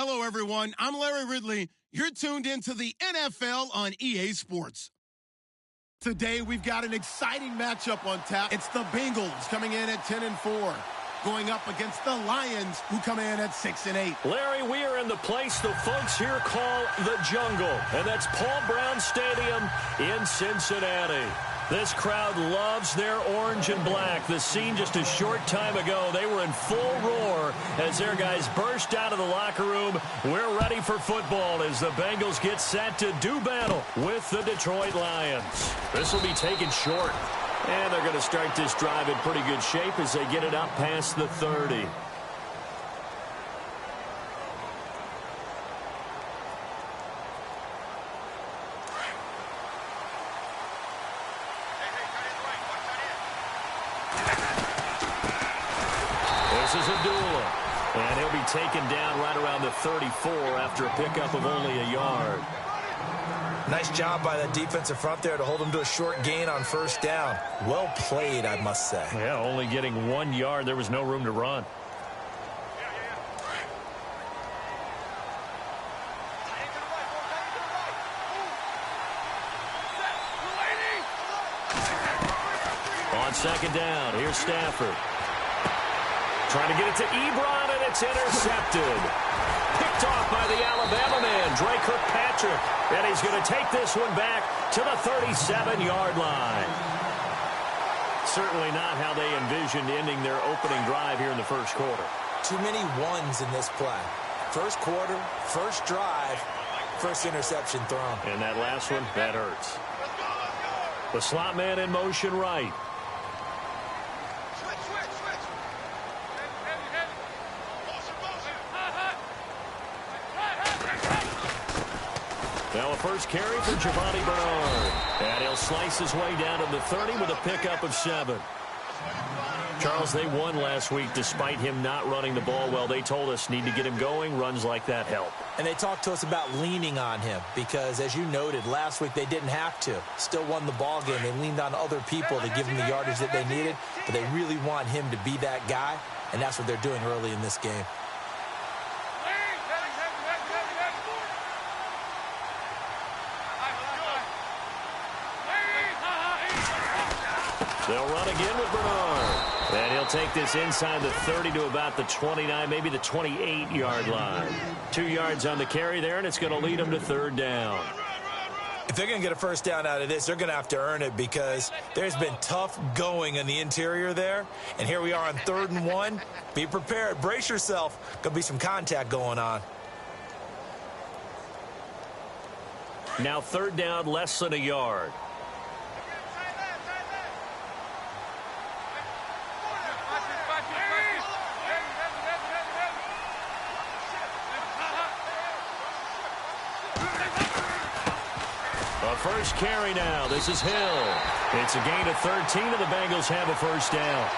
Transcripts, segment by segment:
Hello, everyone. I'm Larry Ridley. You're tuned into the NFL on EA Sports. Today, we've got an exciting matchup on tap. It's the Bengals coming in at 10-4, going up against the Lions, who come in at 6-8. Larry, we are in the place the folks here call the Jungle, and that's Paul Brown Stadium in Cincinnati. This crowd loves their orange and black. The scene just a short time ago, they were in full roar as their guys burst out of the locker room. We're ready for football as the Bengals get set to do battle with the Detroit Lions. This will be taken short, and they're going to start this drive in pretty good shape as they get it up past the 30. This is Abdullah, and he'll be taken down right around the 34 after a pickup of only a yard. Nice job by the defensive front there to hold him to a short gain on first down. Well played, I must say. Yeah, only getting 1 yard. There was no room to run. On second down, here's Stafford. Trying to get it to Ebron, and it's intercepted. Picked off by the Alabama man, Dre Kirkpatrick. And he's going to take this one back to the 37-yard line. Certainly not how they envisioned ending their opening drive here in the first quarter. Too many ones in this play. First quarter, first drive, first interception thrown. And that last one, that hurts. The slot man in motion right. Now a first carry for Giovanni Bernard. And he'll slice his way down to the 30 with a pickup of 7. Charles, they won last week despite him not running the ball well. They told us need to get him going. Runs like that help. And they talked to us about leaning on him because, as you noted, last week they didn't have to. Still won the ball game. They leaned on other people to give him the yardage that they needed. But they really want him to be that guy, and that's what they're doing early in this game. They'll run again with Bernard. And he'll take this inside the 30 to about the 29, maybe the 28-yard line. 2 yards on the carry there, and it's going to lead them to third down. If they're going to get a first down out of this, they're going to have to earn it because there's been tough going in the interior there. And here we are on 3rd and 1. Be prepared. Brace yourself. Going to be some contact going on. Now 3rd down, less than a yard. First carry now. This is Hill. It's a gain of 13, and the Bengals have a first down.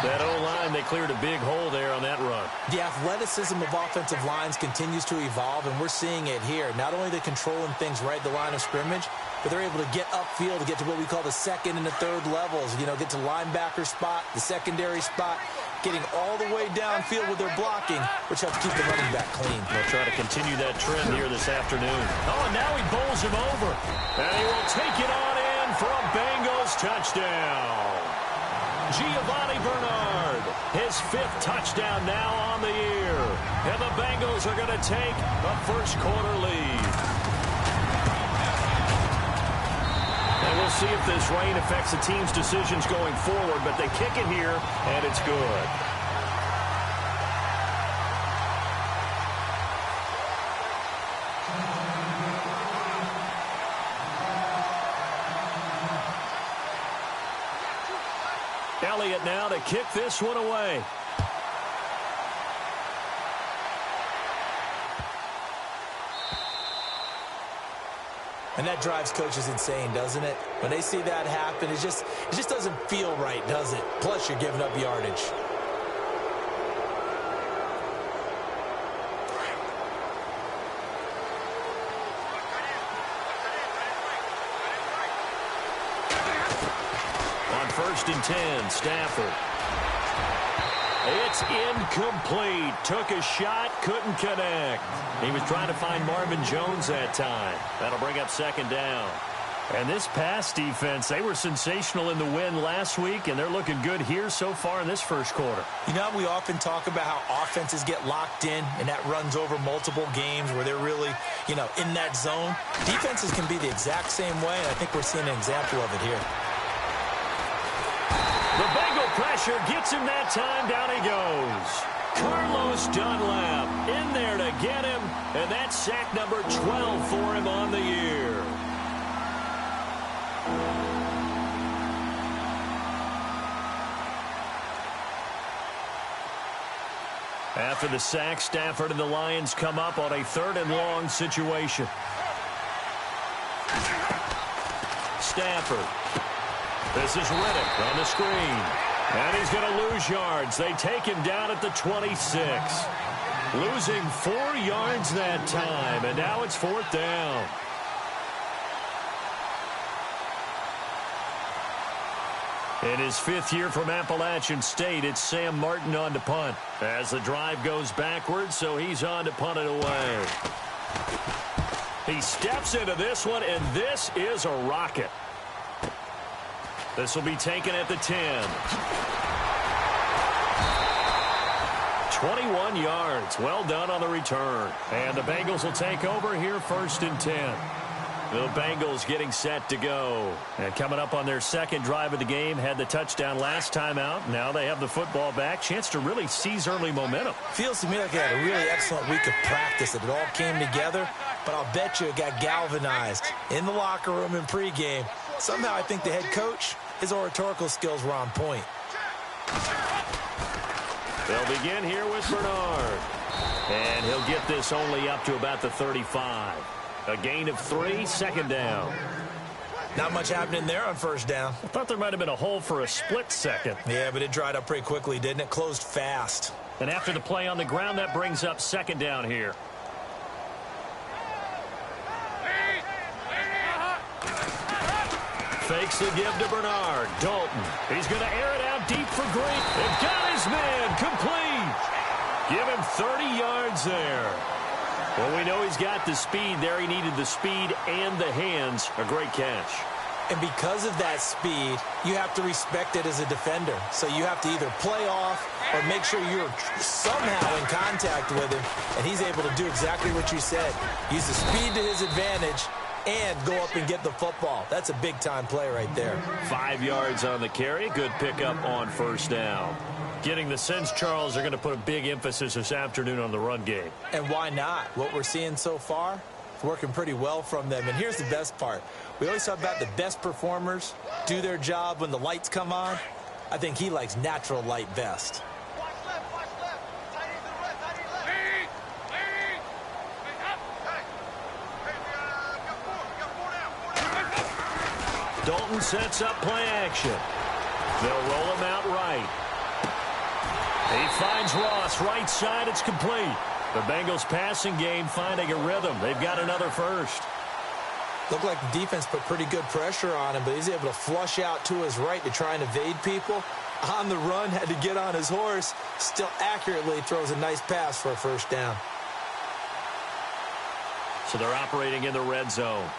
That O-line, they cleared a big hole there on that run. The athleticism of offensive lines continues to evolve, and we're seeing it here. Not only are they controlling things right at the line of scrimmage, but they're able to get upfield to get to what we call the 2nd and the 3rd levels. You know, get to linebacker spot, the secondary spot, getting all the way downfield with their blocking, which helps keep the running back clean. They'll try to continue that trend here this afternoon. Oh, and now he bowls him over. And he will take it on in for a Bengals touchdown. Giovanni Bernard, his 5th touchdown now on the year. And the Bengals are going to take a first quarter lead. And we'll see if this rain affects the team's decisions going forward, but they kick it here, and it's good. Elliott now to kick this one away. And that drives coaches insane, doesn't it? When they see that happen, it just doesn't feel right, does it? Plus, you're giving up yardage. On 1st and 10, Stafford. It's incomplete. Took a shot, couldn't connect. He was trying to find Marvin Jones that time. That'll bring up second down. And this pass defense, they were sensational in the win last week, and they're looking good here so far in this first quarter. You know, we often talk about how offenses get locked in, and that runs over multiple games where they're really, in that zone. Defenses can be the exact same way, and I think we're seeing an example of it here. The Bengal pressure gets him that time. Down he goes. Carlos Dunlap in there to get him, and that's sack number 12 for him on the year. After the sack, Stafford and the Lions come up on a 3rd and long situation. Stafford. This is Riddick on the screen. And he's going to lose yards. They take him down at the 26. Losing 4 yards that time, and now it's 4th down. In his 5th year from Appalachian State, it's Sam Martin on to punt. As the drive goes backwards, so he's on to punt it away. He steps into this one, and this is a rocket. This will be taken at the 10. 21 yards. Well done on the return. And the Bengals will take over here 1st and 10. The Bengals getting set to go. And coming up on their 2nd drive of the game, had the touchdown last time out. Now they have the football back. Chance to really seize early momentum. Feels to me like they had a really excellent week of practice. It all came together, but I'll bet you it got galvanized in the locker room in pregame. Somehow I think the head coach, his oratorical skills were on point. They'll begin here with Bernard. And he'll get this only up to about the 35. A gain of 3, 2nd down. Not much happening there on 1st down. I thought there might have been a hole for a split second. Yeah, but it dried up pretty quickly, didn't it? Closed fast. And after the play on the ground, that brings up 2nd down here. Fakes the give to Bernard. Dalton. He's going to air it out deep for Green. They've got his man. Complete. Give him 30 yards there. Well, we know he's got the speed there. He needed the speed and the hands. A great catch. And because of that speed, you have to respect it as a defender. So you have to either play off or make sure you're somehow in contact with him. And he's able to do exactly what you said. Use the speed to his advantage and go up and get the football. That's a big-time play right there. 5 yards on the carry. Good pickup on 1st down. Getting the sense, Charles, they're going to put a big emphasis this afternoon on the run game. And why not? What we're seeing so far, it's working pretty well from them. And here's the best part. We always talk about the best performers do their job when the lights come on. I think he likes natural light best. Dalton sets up play action. They'll roll him out right. He finds Ross right side. It's complete. The Bengals passing game finding a rhythm. They've got another first. Looked like the defense put pretty good pressure on him, but he's able to flush out to his right to try and evade people. On the run, had to get on his horse. Still accurately throws a nice pass for a 1st down. So they're operating in the red zone.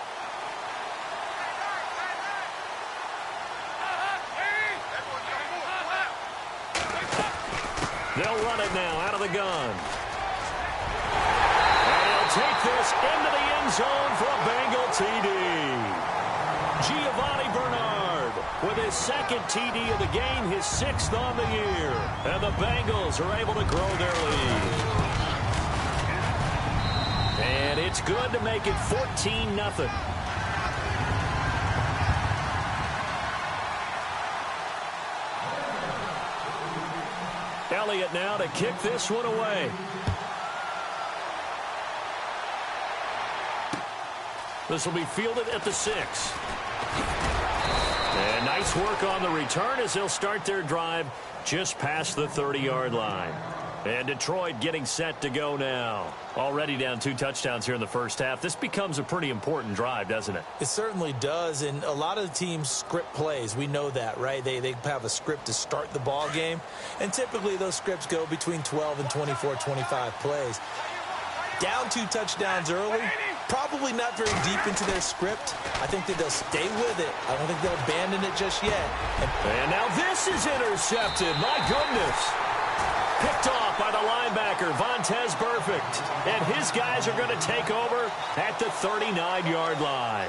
They'll run it now out of the gun. And he'll take this into the end zone for a Bengal TD. Giovanni Bernard with his 2nd TD of the game, his 6th on the year. And the Bengals are able to grow their lead. And it's good to make it 14-0. Elliott now to kick this one away. This will be fielded at the 6. And nice work on the return as they'll start their drive just past the 30-yard line. And Detroit getting set to go now. Already down 2 touchdowns here in the first half. This becomes a pretty important drive, doesn't it? It certainly does, and a lot of the teams script plays. We know that, right? They have a script to start the ball game, and typically those scripts go between 12 and 24, 25 plays. Down 2 touchdowns early, probably not very deep into their script. I think that they'll stay with it. I don't think they'll abandon it just yet. And now this is intercepted. My goodness. Picked off by the linebacker, Vontaze Burfict. And his guys are going to take over at the 39-yard line.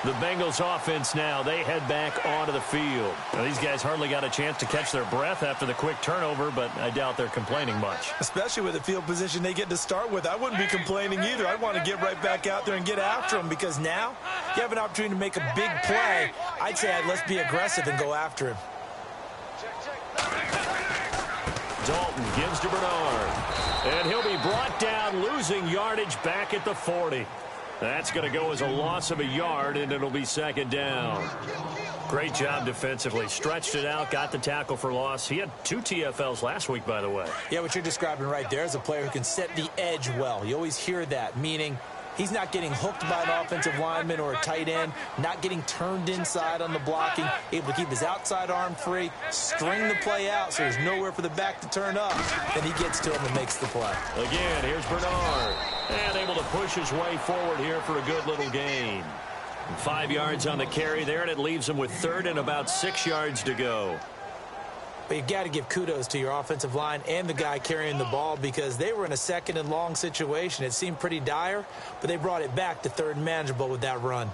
The Bengals offense now, they head back onto the field. Now, these guys hardly got a chance to catch their breath after the quick turnover, but I doubt they're complaining much. Especially with the field position they get to start with. I wouldn't be complaining either. I'd want to get right back out there and get after them, because now you have an opportunity to make a big play. I'd say let's be aggressive and go after him. Dalton gives to Bernard. And he'll be brought down, losing yardage back at the 40. That's going to go as a loss of a yard, and it'll be second down. Great job defensively. Stretched it out, got the tackle for loss. He had 2 TFLs last week, by the way. Yeah, what you're describing right there is a player who can set the edge well. You always hear that, meaning he's not getting hooked by an offensive lineman or a tight end, not getting turned inside on the blocking, able to keep his outside arm free, string the play out so there's nowhere for the back to turn up. Then he gets to him and makes the play. Again, here's Bernard. And able to push his way forward here for a good little gain. 5 yards on the carry there, and it leaves him with 3rd and about 6 yards to go. But you got to give kudos to your offensive line and the guy carrying the ball, because they were in a 2nd and long situation. It seemed pretty dire, but they brought it back to 3rd and manageable with that run.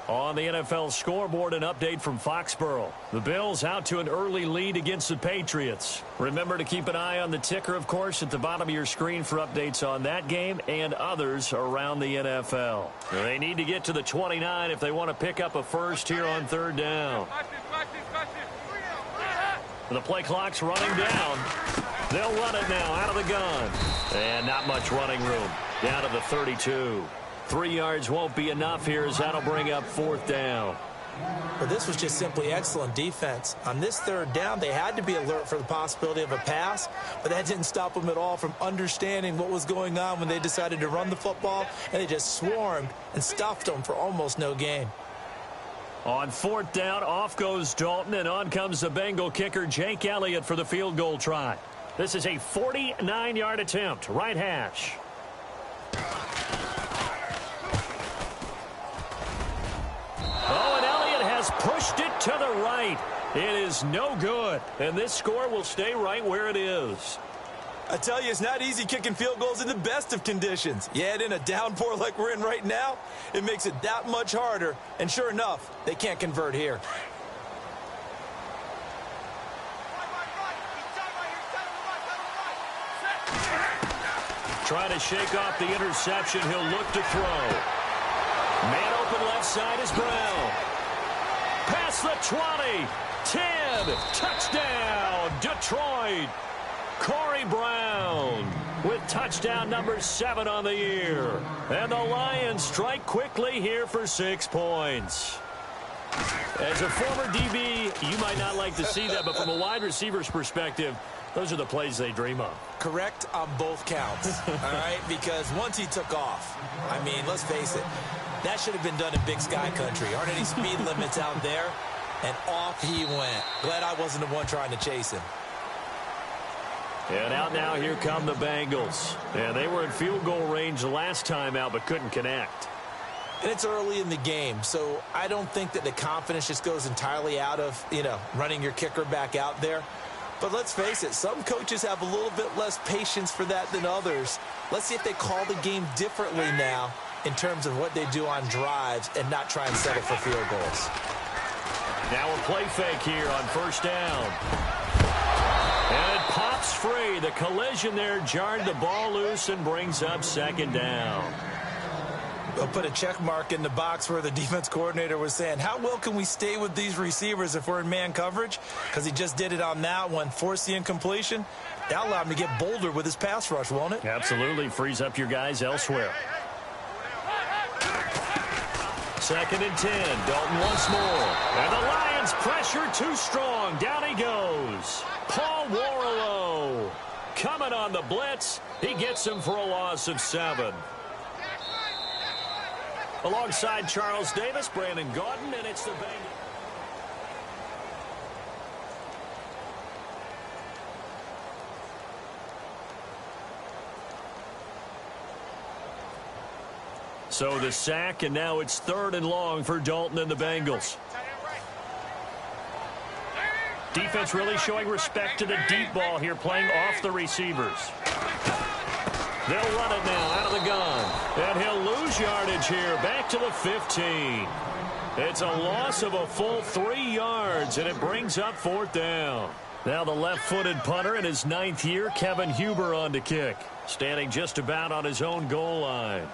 On the NFL scoreboard, an update from Foxborough. The Bills out to an early lead against the Patriots. Remember to keep an eye on the ticker, of course, at the bottom of your screen for updates on that game and others around the NFL. They need to get to the 29 if they want to pick up a first here on 3rd down. The play clock's running down. They'll run it now out of the gun. And not much running room. Down to the 32. 3 yards won't be enough here, as that'll bring up 4th down. Well, this was just simply excellent defense. On this 3rd down, they had to be alert for the possibility of a pass, but that didn't stop them at all from understanding what was going on when they decided to run the football, and they just swarmed and stuffed them for almost no gain. On 4th down, off goes Dalton, and on comes the Bengal kicker, Jake Elliott, for the field goal try. This is a 49-yard attempt, right hash. Oh, and Elliott has pushed it to the right. It is no good, and this score will stay right where it is. I tell you, it's not easy kicking field goals in the best of conditions. Yet in a downpour like we're in right now, it makes it that much harder. And sure enough, they can't convert here. Trying to shake off the interception. He'll look to throw. Man open left side is Brown. Past the 20. 10. Touchdown, Detroit. Corey Brown with touchdown number 7 on the year. And the Lions strike quickly here for 6 points. As a former DB, you might not like to see that, but from a wide receiver's perspective, those are the plays they dream of. Correct on both counts, all right? Because once he took off, I mean, let's face it, that should have been done in Big Sky Country. Aren't any speed limits out there? And off he went. Glad I wasn't the one trying to chase him. And out now, here come the Bengals. And they were in field goal range the last time out, but couldn't connect. And it's early in the game, so I don't think that the confidence just goes entirely out of, running your kicker back out there. But let's face it, some coaches have a little bit less patience for that than others. Let's see if they call the game differently now in terms of what they do on drives and not try and settle for field goals. Now a play fake here on 1st down. And it pops free. The collision there jarred the ball loose and brings up 2nd down. They'll put a check mark in the box where the defense coordinator was saying, how well can we stay with these receivers if we're in man coverage? Because he just did it on that one, forced the incompletion. That'll allow him to get bolder with his pass rush, won't it? Absolutely. Frees up your guys elsewhere. 2nd and 10. Dalton once more. And the Lions pressure too strong. Down he goes. Paul Warlow coming on the blitz. He gets him for a loss of 7. Alongside Charles Davis, Brandon Gaudin, and it's the Bengals. So the sack, and now it's 3rd and long for Dalton and the Bengals. Defense really showing respect to the deep ball here, playing off the receivers. They'll run it now out of the gun. And he'll lose yardage here, back to the 15. It's a loss of a full 3 yards, and it brings up 4th down. Now the left-footed punter in his 9th year, Kevin Huber, on to kick. Standing just about on his own goal line.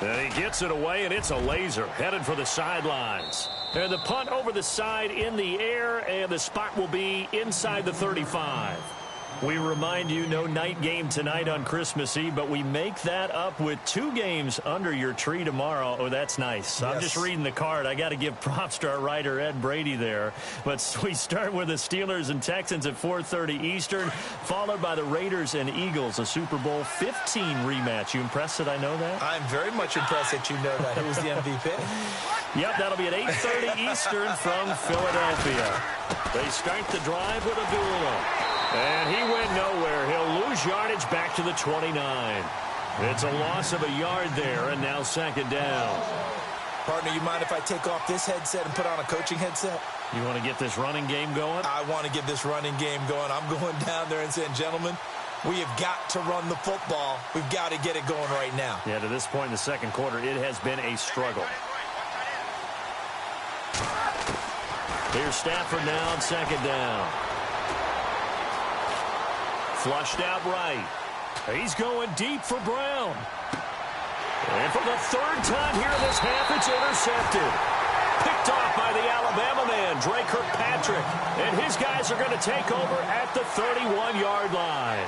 And he gets it away, and it's a laser headed for the sidelines. And the punt over the side in the air, and the spot will be inside the 35. We remind you, no night game tonight on Christmas Eve, but we make that up with 2 games under your tree tomorrow. Oh, that's nice. Yes. I'm just reading the card. I got to give props to our writer, Ed Brady, there. But we start with the Steelers and Texans at 4:30 Eastern, followed by the Raiders and Eagles, a Super Bowl 15 rematch. You impressed that I know that? I'm very much impressed that you know that. It was the MVP. Yep, that'll be at 8:30 Eastern from Philadelphia. They start the drive with Abdullah. And he went nowhere. He'll lose yardage back to the 29. It's a loss of a yard there, and now 2nd down. Partner, you mind if I take off this headset and put on a coaching headset? You want to get this running game going? I want to get this running game going. I'm going down there and saying, gentlemen, we have got to run the football. We've got to get it going right now. Yeah, to this point in the 2nd quarter, it has been a struggle. Here's Stafford now on 2nd down. Flushed out right. He's going deep for Brown. And for the 3rd time here in this half, it's intercepted. Picked off by the Alabama man, Dre Kirkpatrick. And his guys are going to take over at the 31-yard line.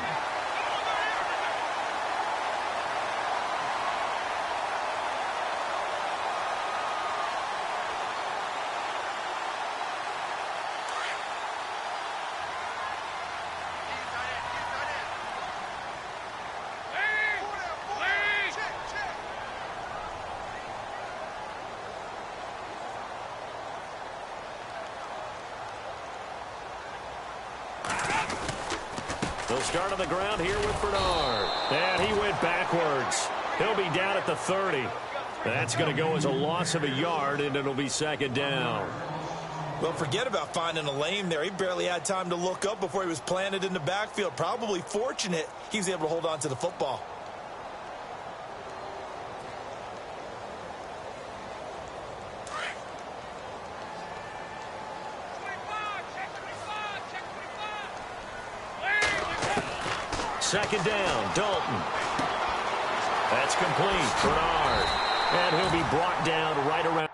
They'll start on the ground here with Bernard. And he went backwards. He'll be down at the 30. That's going to go as a loss of a yard, and it'll be 2nd down. Well, forget about finding a lane there. He barely had time to look up before he was planted in the backfield. Probably fortunate he was able to hold on to the football. Second down, Dalton. That's complete. Bernard. And he'll be brought down right around.